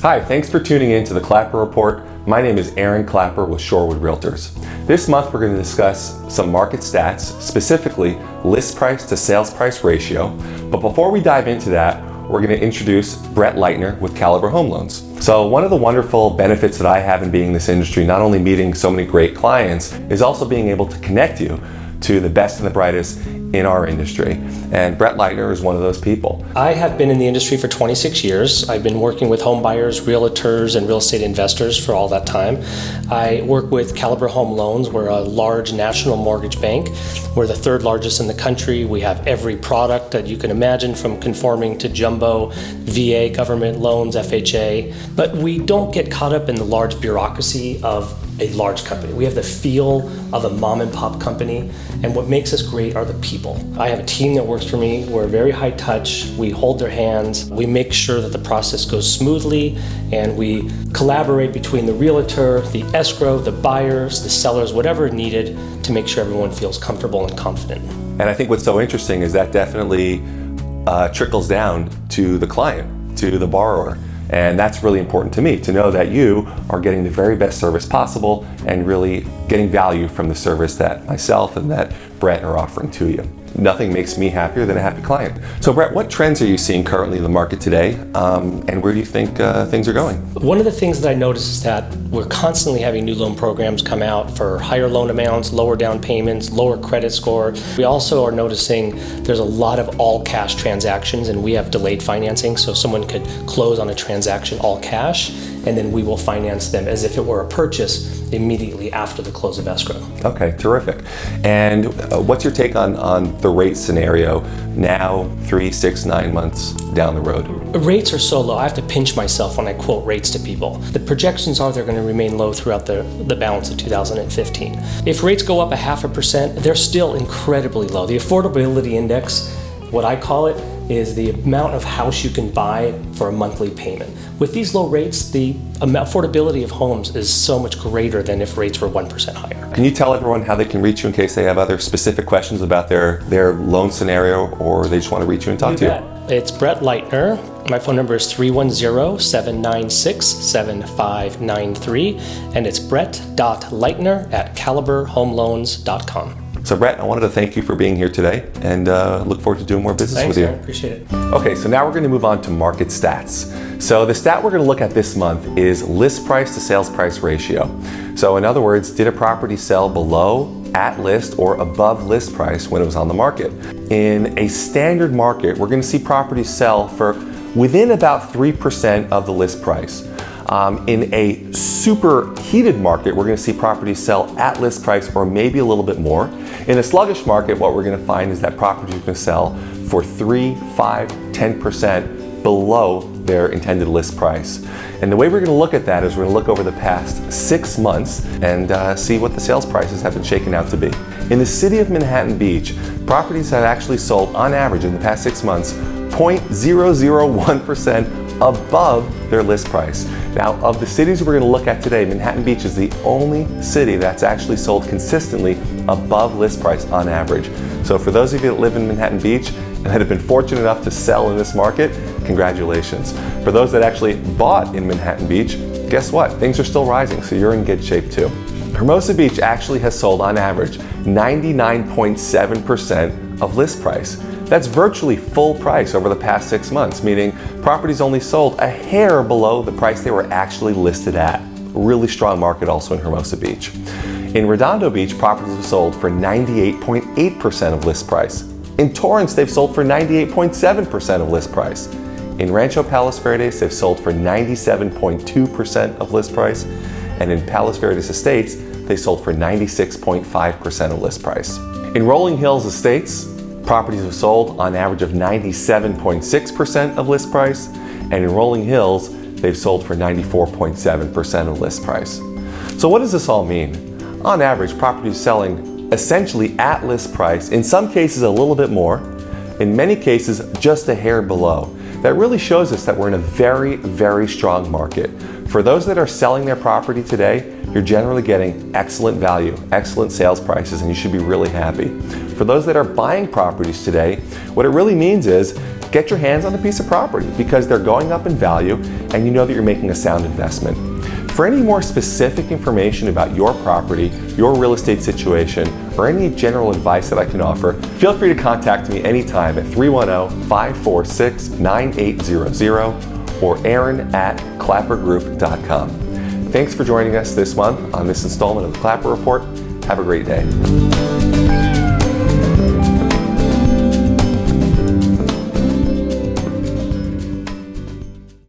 Hi, thanks for tuning in to the Klapper Report. My name is Aaron Klapper with Shorewood Realtors. This month we're going to discuss some market stats, specifically list price to sales price ratio. But before we dive into that, we're going to introduce Brett Lightner with Klapper Home Loans. So one of the wonderful benefits that I have in being in this industry, not only meeting so many great clients, is also being able to connect you to the best and the brightest in our industry. And Brett Lightner is one of those people. I have been in the industry for 26 years. I've been working with home buyers, realtors, and real estate investors for all that time. I work with Klapper Home Loans. We're a large national mortgage bank. We're the third largest in the country. We have every product that you can imagine, from conforming to jumbo, VA, government loans, FHA. But we don't get caught up in the large bureaucracy of a large company. We have the feel of a mom and pop company, and what makes us great are the people. I have a team that works for me. We're very high touch. We hold their hands. We make sure that the process goes smoothly, and we collaborate between the realtor, the escrow, the buyers, the sellers, whatever needed to make sure everyone feels comfortable and confident. And I think what's so interesting is that definitely trickles down to the client, to the borrower. And that's really important to me, to know that you are getting the very best service possible and really getting value from the service that myself and that Brett are offering to you. Nothing makes me happier than a happy client. So Brett, what trends are you seeing currently in the market today, and where do you think things are going? One of the things that I noticed is that we're constantly having new loan programs come out for higher loan amounts, lower down payments, lower credit score. We also are noticing there's a lot of all cash transactions, and we have delayed financing, so someone could close on a transaction all cash, and then we will finance them as if it were a purchase immediately after the close of escrow. Okay, terrific. And what's your take on the rate scenario now, 3, 6, 9 months down the road? Rates are so low, I have to pinch myself when I quote rates to people. The projections are they're going to remain low throughout the balance of 2015. If rates go up 0.5%, they're still incredibly low. The affordability index, what I call it, is the amount of house you can buy for a monthly payment. With these low rates, the affordability of homes is so much greater than if rates were 1% higher. Can you tell everyone how they can reach you in case they have other specific questions about their loan scenario, or they just want to reach you and talk to you? It's Brett Lightner. My phone number is 310-796-7593, and it's brett.lightner@klapperhomeloans.com. So Brett, I wanted to thank you for being here today, and look forward to doing more business with you. I appreciate it. Okay, so now we're going to move on to market stats. So the stat we're going to look at this month is list price to sales price ratio. So in other words, did a property sell below, at list, or above list price when it was on the market? In a standard market, we're going to see properties sell for within about 3% of the list price. In a super heated market, we're going to see properties sell at list price or maybe a little bit more. In a sluggish market, what we're going to find is that properties are going to sell for 3, 5, 10% below their intended list price. And the way we're going to look at that is we're going to look over the past 6 months and see what the sales prices have been shaken out to be. In the city of Manhattan Beach, properties have actually sold on average in the past 6 months 0.001% above their list price. Now, of the cities we're going to look at today, Manhattan Beach is the only city that's actually sold consistently above list price on average. So for those of you that live in Manhattan Beach and that have been fortunate enough to sell in this market, congratulations. For those that actually bought in Manhattan Beach, guess what? Things are still rising, so you're in good shape too. Hermosa Beach actually has sold on average 99.7% of list price. That's virtually full price over the past 6 months, meaning properties only sold a hair below the price they were actually listed at. Really strong market also in Hermosa Beach. In Redondo Beach, properties have sold for 98.8% of list price. In Torrance, they've sold for 98.7% of list price. In Rancho, Palos Verdes, they've sold for 97.2% of list price. And in Palos Verdes Estates, they sold for 96.5% of list price. In Rolling Hills Estates, properties have sold on average of 97.6% of list price, and in Rolling Hills, they've sold for 94.7% of list price. So what does this all mean? On average, properties selling essentially at list price, in some cases a little bit more, in many cases just a hair below. That really shows us that we're in a very, very strong market. For those that are selling their property today, you're you're generally getting excellent value, excellent sales prices, and you should be really happy. For those that are buying properties today, what it really means is get your hands on a piece of property because they're going up in value and you know that you're making a sound investment. For any more specific information about your property, your real estate situation, or any general advice that I can offer, feel free to contact me anytime at 310-546-9800 or aaron@klappergroup.com. Thanks for joining us this month on this installment of the Klapper Report. Have a great day.